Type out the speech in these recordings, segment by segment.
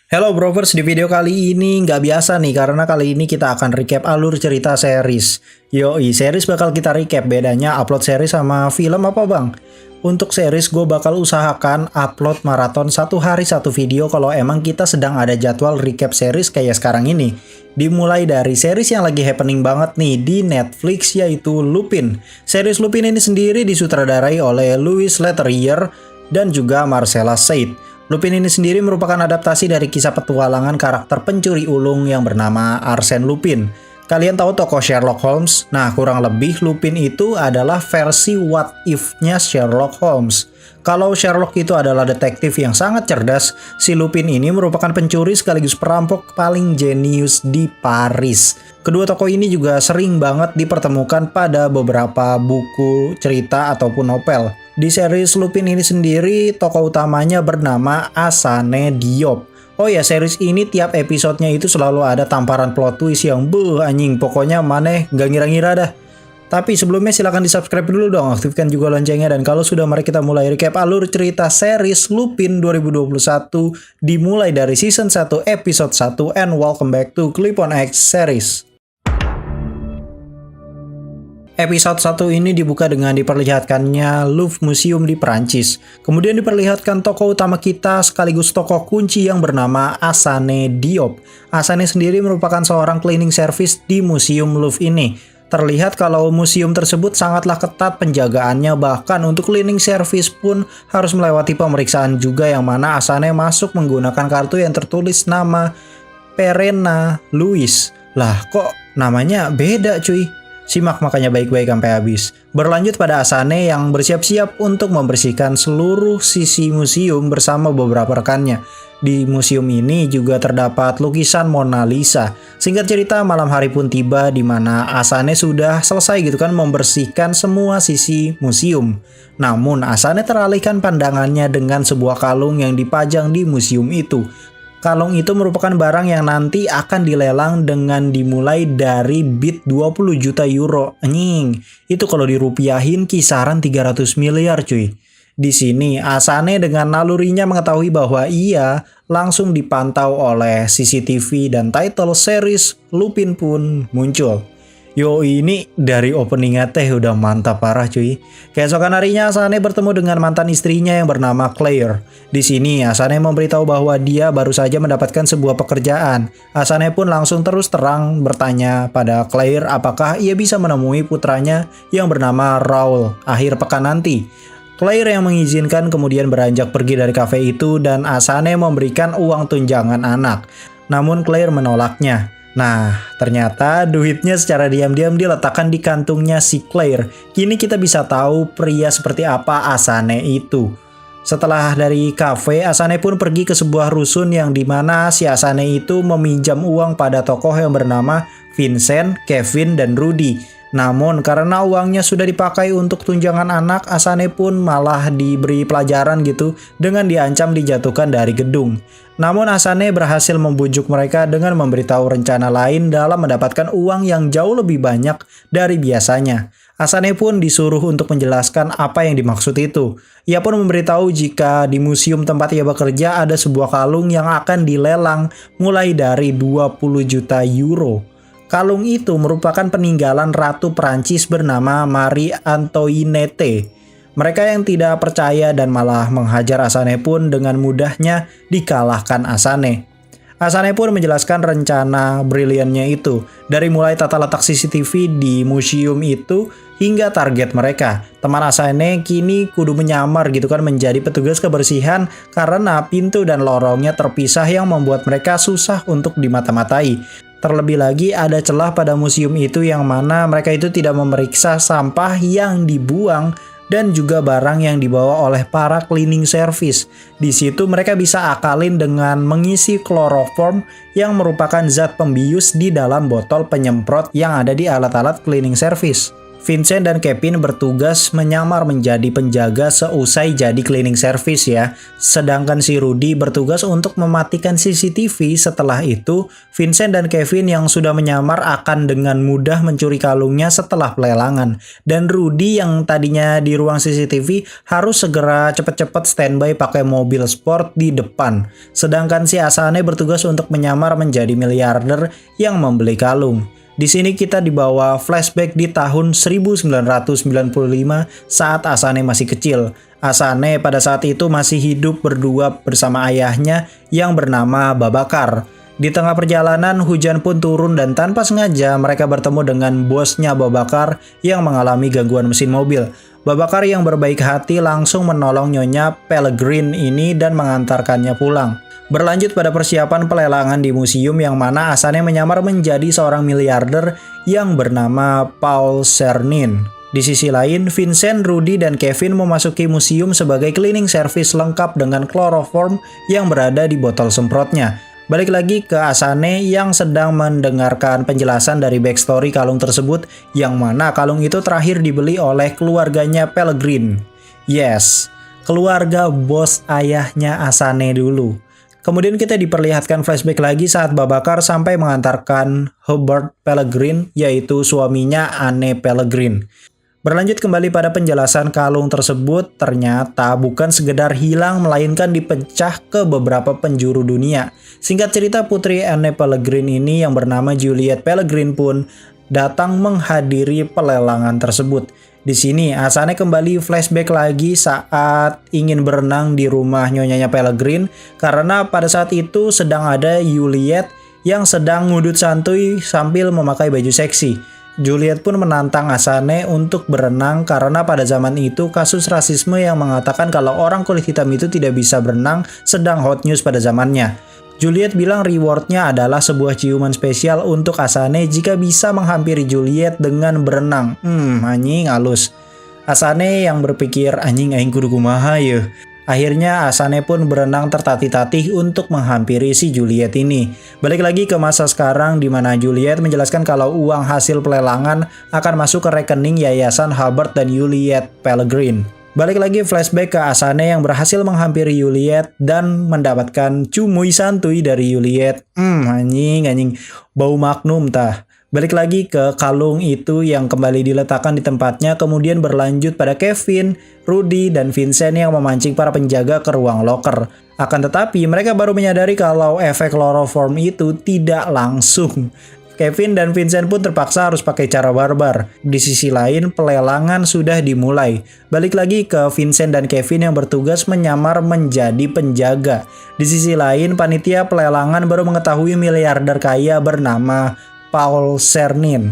Hello Brovers, di video kali ini nggak biasa nih karena kali ini kita akan recap alur cerita series. Yoi, series bakal kita recap, bedanya upload series sama film apa bang? Untuk series gue bakal usahakan upload maraton satu hari satu video kalau emang kita sedang ada jadwal recap series kayak sekarang ini. Dimulai dari series yang lagi happening banget nih di Netflix yaitu Lupin. Series Lupin ini sendiri disutradarai oleh Louis Leterrier dan juga Marcella Said. Lupin ini sendiri merupakan adaptasi dari kisah petualangan karakter pencuri ulung yang bernama Arsène Lupin. Kalian tahu tokoh Sherlock Holmes? Nah, kurang lebih Lupin itu adalah versi what if-nya Sherlock Holmes. Kalau Sherlock itu adalah detektif yang sangat cerdas, si Lupin ini merupakan pencuri sekaligus perampok paling jenius di Paris. Kedua tokoh ini juga sering banget dipertemukan pada beberapa buku cerita ataupun novel. Di series Lupin ini sendiri, tokoh utamanya bernama Asane Diop. Oh ya, series ini tiap episodenya itu selalu ada tamparan plot twist yang anjing, pokoknya maneh gak ngira-ngira dah. Tapi sebelumnya silahkan di subscribe dulu dong, aktifkan juga loncengnya, dan kalau sudah mari kita mulai recap alur cerita series Lupin 2021 dimulai dari season 1 episode 1 and welcome back to Clip on X series. Episode 1 ini dibuka dengan diperlihatkannya Louvre Museum di Perancis. Kemudian diperlihatkan tokoh utama kita sekaligus tokoh kunci yang bernama Asane Diop. Asane sendiri merupakan seorang cleaning service di Museum Louvre ini. Terlihat kalau museum tersebut sangatlah ketat penjagaannya, bahkan untuk cleaning service pun harus melewati pemeriksaan juga, yang mana Asane masuk menggunakan kartu yang tertulis nama Perena Louis. Lah kok namanya beda cuy? Simak makanya baik-baik sampai habis. Berlanjut pada Asane yang bersiap-siap untuk membersihkan seluruh sisi museum bersama beberapa rekannya. Di museum ini juga terdapat lukisan Mona Lisa. Singkat cerita, malam hari pun tiba di mana Asane sudah selesai gitu kan membersihkan semua sisi museum. Namun Asane teralihkan pandangannya dengan sebuah kalung yang dipajang di museum itu. Kalung itu merupakan barang yang nanti akan dilelang dengan dimulai dari bid 20 juta euro. Anjing, itu kalau dirupiahin kisaran 300 miliar cuy. Di sini Asane dengan nalurinya mengetahui bahwa ia langsung dipantau oleh CCTV dan title series Lupin pun muncul. Yo, ini dari openingnya teh udah mantap parah cuy. Keesokan harinya Asane bertemu dengan mantan istrinya yang bernama Claire. Di sini Asane memberitahu bahwa dia baru saja mendapatkan sebuah pekerjaan. Asane pun langsung terus terang bertanya pada Claire apakah ia bisa menemui putranya yang bernama Raoul akhir pekan nanti. Claire yang mengizinkan kemudian beranjak pergi dari kafe itu dan Asane memberikan uang tunjangan anak. Namun Claire menolaknya. Nah, ternyata duitnya secara diam-diam diletakkan di kantungnya si Claire. Kini kita bisa tahu pria seperti apa Asane itu. Setelah dari kafe, Asane pun pergi ke sebuah rusun yang dimana si Asane itu meminjam uang pada tokoh yang bernama Vincent, Kevin, dan Rudy. Namun karena uangnya sudah dipakai untuk tunjangan anak, Asane pun malah diberi pelajaran gitu dengan diancam dijatuhkan dari gedung. Namun Asane berhasil membujuk mereka dengan memberitahu rencana lain dalam mendapatkan uang yang jauh lebih banyak dari biasanya. Asane pun disuruh untuk menjelaskan apa yang dimaksud itu. Ia pun memberitahu jika di museum tempat ia bekerja ada sebuah kalung yang akan dilelang mulai dari 20 juta euro. Kalung itu merupakan peninggalan Ratu Prancis bernama Marie Antoinette. Mereka yang tidak percaya dan malah menghajar Asane pun dengan mudahnya dikalahkan Asane. Asane pun menjelaskan rencana briliannya itu, dari mulai tata letak CCTV di museum itu hingga target mereka. Teman Asane kini kudu menyamar gitu kan menjadi petugas kebersihan karena pintu dan lorongnya terpisah yang membuat mereka susah untuk dimata-matai. Terlebih lagi ada celah pada museum itu yang mana mereka itu tidak memeriksa sampah yang dibuang dan juga barang yang dibawa oleh para cleaning service. Di situ mereka bisa akalin dengan mengisi kloroform yang merupakan zat pembius di dalam botol penyemprot yang ada di alat-alat cleaning service. Vincent dan Kevin bertugas menyamar menjadi penjaga seusai jadi cleaning service ya. Sedangkan si Rudy bertugas untuk mematikan CCTV. Setelah itu, Vincent dan Kevin yang sudah menyamar akan dengan mudah mencuri kalungnya setelah pelelangan. Dan Rudy yang tadinya di ruang CCTV harus segera cepat-cepat standby pakai mobil sport di depan. Sedangkan si Asane bertugas untuk menyamar menjadi miliarder yang membeli kalung. Di sini kita dibawa flashback di tahun 1995 saat Asane masih kecil. Asane pada saat itu masih hidup berdua bersama ayahnya yang bernama Babakar. Di tengah perjalanan hujan pun turun dan tanpa sengaja mereka bertemu dengan bosnya Babakar yang mengalami gangguan mesin mobil. Babakar yang berbaik hati langsung menolong Nyonya Pellegrin ini dan mengantarkannya pulang. Berlanjut pada persiapan pelelangan di museum yang mana Asane menyamar menjadi seorang miliarder yang bernama Paul Cernin. Di sisi lain, Vincent, Rudy, dan Kevin memasuki museum sebagai cleaning service lengkap dengan chloroform yang berada di botol semprotnya. Balik lagi ke Asane yang sedang mendengarkan penjelasan dari backstory kalung tersebut yang mana kalung itu terakhir dibeli oleh keluarganya Pellegrin. Yes, keluarga bos ayahnya Asane dulu. Kemudian kita diperlihatkan flashback lagi saat Babakar sampai mengantarkan Hubert Pellegrin, yaitu suaminya Anne Pellegrin. Berlanjut kembali pada penjelasan kalung tersebut, ternyata bukan sekedar hilang melainkan dipecah ke beberapa penjuru dunia. Singkat cerita, putri Anne Pellegrin ini yang bernama Juliet Pellegrin pun datang menghadiri pelelangan tersebut. Di sini Asane kembali flashback lagi saat ingin berenang di rumah nyonyanya Pellegrin karena pada saat itu sedang ada Juliet yang sedang ngudut santuy sambil memakai baju seksi. Juliet pun menantang Asane untuk berenang karena pada zaman itu kasus rasisme yang mengatakan kalau orang kulit hitam itu tidak bisa berenang sedang hot news pada zamannya. Juliet bilang rewardnya adalah sebuah ciuman spesial untuk Asane jika bisa menghampiri Juliet dengan berenang. Anjing halus. Asane yang berpikir anjing aing kudu kumaha yeuh. Akhirnya Asane pun berenang tertatih-tatih untuk menghampiri si Juliet ini. Balik lagi ke masa sekarang di mana Juliet menjelaskan kalau uang hasil pelelangan akan masuk ke rekening yayasan Hubert dan Juliet Pellegrin. Balik lagi flashback ke Asane yang berhasil menghampiri Juliet dan mendapatkan cumuy santuy dari Juliet. Anjing, bau magnum tah. Balik lagi ke kalung itu yang kembali diletakkan di tempatnya, kemudian berlanjut pada Kevin, Rudy, dan Vincent yang memancing para penjaga ke ruang locker. Akan tetapi mereka baru menyadari kalau efek chloroform itu tidak langsung. Kevin dan Vincent pun terpaksa harus pakai cara barbar. Di sisi lain, pelelangan sudah dimulai. Balik lagi ke Vincent dan Kevin yang bertugas menyamar menjadi penjaga. Di sisi lain, panitia pelelangan baru mengetahui miliarder kaya bernama Paul Cernin.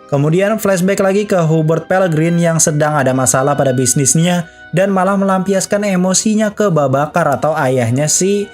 Kemudian flashback lagi ke Hubert Pellegrin yang sedang ada masalah pada bisnisnya dan malah melampiaskan emosinya ke Babakar atau ayahnya si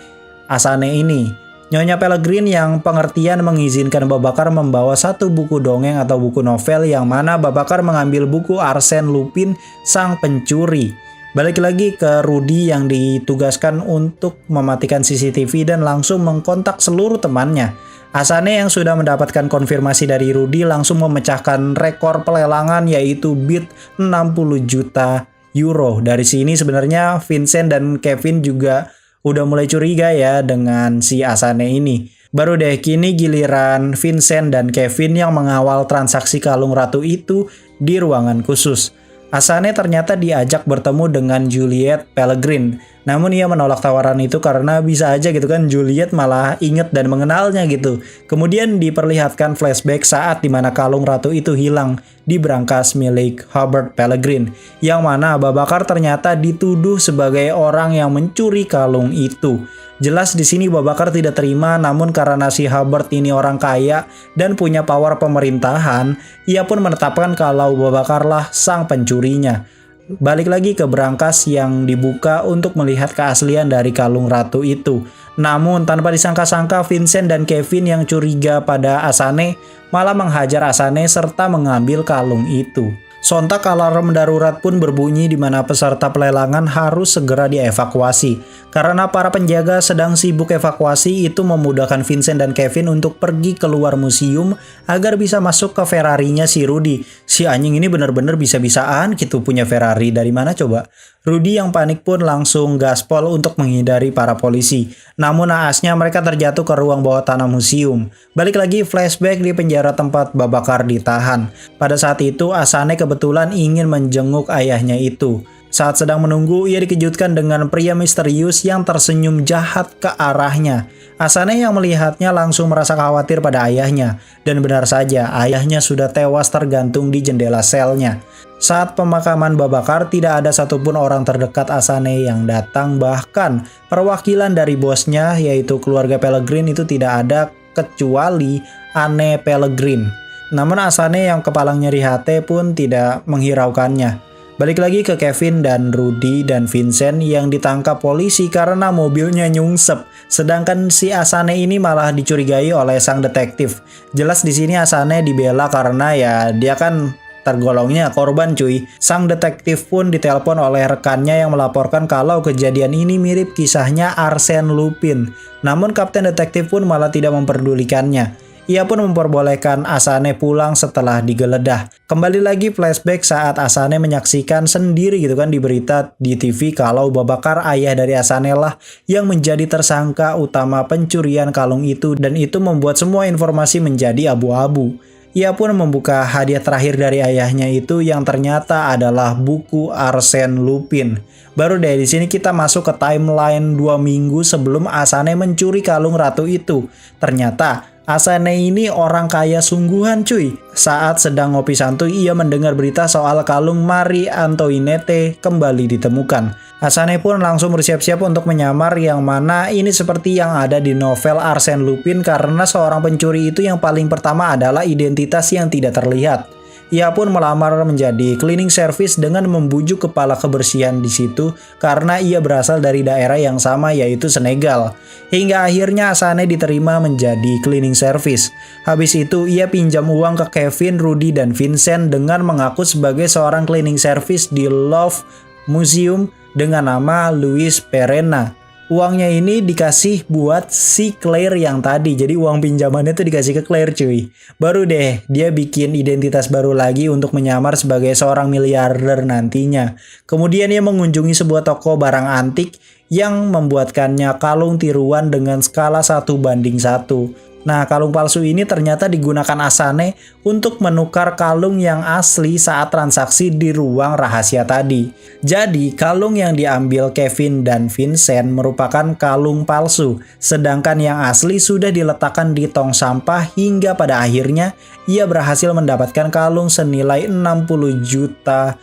Asane ini. Nyonya Pellegrin yang pengertian mengizinkan Babakar membawa satu buku dongeng atau buku novel yang mana Babakar mengambil buku Arsène Lupin sang pencuri. Balik lagi ke Rudy yang ditugaskan untuk mematikan CCTV dan langsung mengkontak seluruh temannya. Asane yang sudah mendapatkan konfirmasi dari Rudy langsung memecahkan rekor pelelangan yaitu bid 60 juta euro. Dari sini sebenarnya Vincent dan Kevin juga udah mulai curiga ya dengan si Asane ini. Baru deh kini giliran Vincent dan Kevin yang mengawal transaksi kalung ratu itu di ruangan khusus. Asane ternyata diajak bertemu dengan Juliet Pellegrin. Namun ia menolak tawaran itu karena bisa aja gitu kan Juliet malah inget dan mengenalnya gitu. Kemudian diperlihatkan flashback saat dimana kalung ratu itu hilang di brankas milik Hubert Pellegrin. Yang mana Babakar ternyata dituduh sebagai orang yang mencuri kalung itu. Jelas di sini Babakar tidak terima, namun karena si Hubert ini orang kaya dan punya power pemerintahan, ia pun menetapkan kalau Babakarlah sang pencurinya. Balik lagi ke brankas yang dibuka untuk melihat keaslian dari kalung ratu itu. Namun tanpa disangka-sangka Vincent dan Kevin yang curiga pada Asane malah menghajar Asane serta mengambil kalung itu. Sontak alarm darurat pun berbunyi di mana peserta pelelangan harus segera dievakuasi. Karena para penjaga sedang sibuk evakuasi, itu memudahkan Vincent dan Kevin untuk pergi keluar museum agar bisa masuk ke Ferrarinya si Rudy. Si anjing ini bener-bener bisa-bisaan gitu punya Ferrari, dari mana coba? Rudy yang panik pun langsung gaspol untuk menghindari para polisi. Namun naasnya mereka terjatuh ke ruang bawah tanah museum. Balik lagi flashback di penjara tempat Babakar ditahan. Pada saat itu Asane kebetulan ingin menjenguk ayahnya itu. Saat sedang menunggu, ia dikejutkan dengan pria misterius yang tersenyum jahat ke arahnya. Asane yang melihatnya langsung merasa khawatir pada ayahnya. Dan benar saja, ayahnya sudah tewas tergantung di jendela selnya. Saat pemakaman Babakar, tidak ada satupun orang terdekat Asane yang datang, bahkan perwakilan dari bosnya yaitu keluarga Pellegrin itu tidak ada kecuali Anne Pellegrin. Namun Asane yang kepala nyeri hati pun tidak menghiraukannya. Balik lagi ke Kevin dan Rudy dan Vincent yang ditangkap polisi karena mobilnya nyungsep. Sedangkan si Asane ini malah dicurigai oleh sang detektif. Jelas di sini Asane dibela karena ya dia kan tergolongnya korban cuy. Sang detektif pun ditelepon oleh rekannya yang melaporkan kalau kejadian ini mirip kisahnya Arsène Lupin. Namun Kapten Detektif pun malah tidak memperdulikannya. Ia pun memperbolehkan Asane pulang setelah digeledah. Kembali lagi flashback saat Asane menyaksikan sendiri gitu kan di berita di TV kalau Babakar ayah dari Asane lah yang menjadi tersangka utama pencurian kalung itu, dan itu membuat semua informasi menjadi abu-abu. Ia pun membuka hadiah terakhir dari ayahnya itu yang ternyata adalah buku Arsène Lupin. Baru deh di sini kita masuk ke timeline 2 minggu sebelum Asane mencuri kalung ratu itu. Ternyata Asane ini orang kaya sungguhan cuy. Saat sedang ngopi santuy, ia mendengar berita soal kalung Marie Antoinette kembali ditemukan. Asane pun langsung bersiap-siap untuk menyamar, yang mana ini seperti yang ada di novel Arsène Lupin karena seorang pencuri itu yang paling pertama adalah identitas yang tidak terlihat. Ia pun melamar menjadi cleaning service dengan membujuk kepala kebersihan di situ karena ia berasal dari daerah yang sama yaitu Senegal. Hingga akhirnya Asane diterima menjadi cleaning service. Habis itu ia pinjam uang ke Kevin, Rudy, dan Vincent dengan mengaku sebagai seorang cleaning service di Louvre Museum dengan nama Louis Perena. Uangnya ini dikasih buat si Claire yang tadi. Jadi uang pinjamannya tuh dikasih ke Claire cuy. Baru deh dia bikin identitas baru lagi untuk menyamar sebagai seorang miliarder nantinya. Kemudian dia mengunjungi sebuah toko barang antik yang membuatkannya kalung tiruan dengan skala 1:1. Nah, kalung palsu ini ternyata digunakan Asane untuk menukar kalung yang asli saat transaksi di ruang rahasia tadi. Jadi, kalung yang diambil Kevin dan Vincent merupakan kalung palsu, sedangkan yang asli sudah diletakkan di tong sampah hingga pada akhirnya ia berhasil mendapatkan kalung senilai 60 juta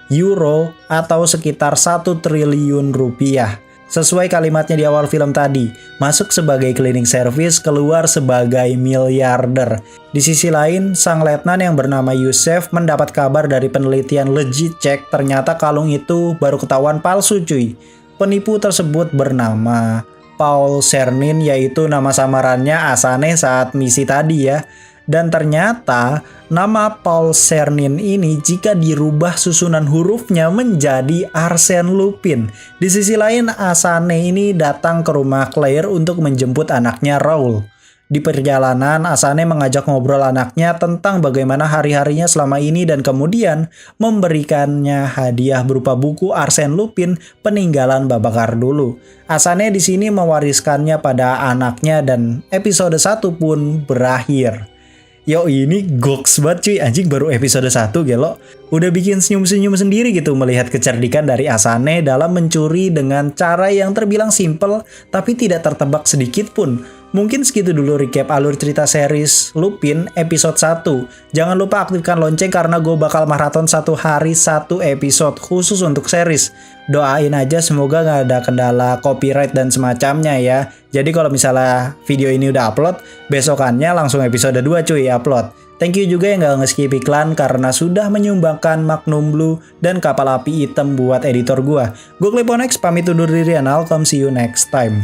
euro atau sekitar 1 triliun rupiah. Sesuai kalimatnya di awal film tadi, masuk sebagai cleaning service, keluar sebagai miliarder. Di sisi lain, sang letnan yang bernama Yusef mendapat kabar dari penelitian legit check, ternyata kalung itu baru ketahuan palsu cuy. Penipu tersebut bernama Paul Cernin, yaitu nama samarannya Asane saat misi tadi ya. Dan ternyata nama Paul Cernin ini jika dirubah susunan hurufnya menjadi Arsène Lupin. Di sisi lain, Asane ini datang ke rumah Claire untuk menjemput anaknya Raoul. Di perjalanan, Asane mengajak ngobrol anaknya tentang bagaimana hari-harinya selama ini dan kemudian memberikannya hadiah berupa buku Arsène Lupin peninggalan Babakar dulu. Asane di sini mewariskannya pada anaknya dan episode 1 pun berakhir. Yo, ini goks banget cuy, anjing baru episode 1 gelo. Udah bikin senyum-senyum sendiri gitu melihat kecerdikan dari Asane dalam mencuri dengan cara yang terbilang simple tapi tidak tertebak sedikit pun. Mungkin segitu dulu recap alur cerita series Lupin episode 1. Jangan lupa aktifkan lonceng karena gue bakal maraton 1 hari 1 episode khusus untuk series. Doain aja semoga gak ada kendala copyright dan semacamnya ya. Jadi kalau misalnya video ini udah upload, besokannya langsung episode 2 cuy upload. Thank you juga yang gak nge-skip iklan karena sudah menyumbangkan Magnum Blue dan kapal api hitam buat editor gua. Gue Cliponex pamit undur diri and I'll come see you next time.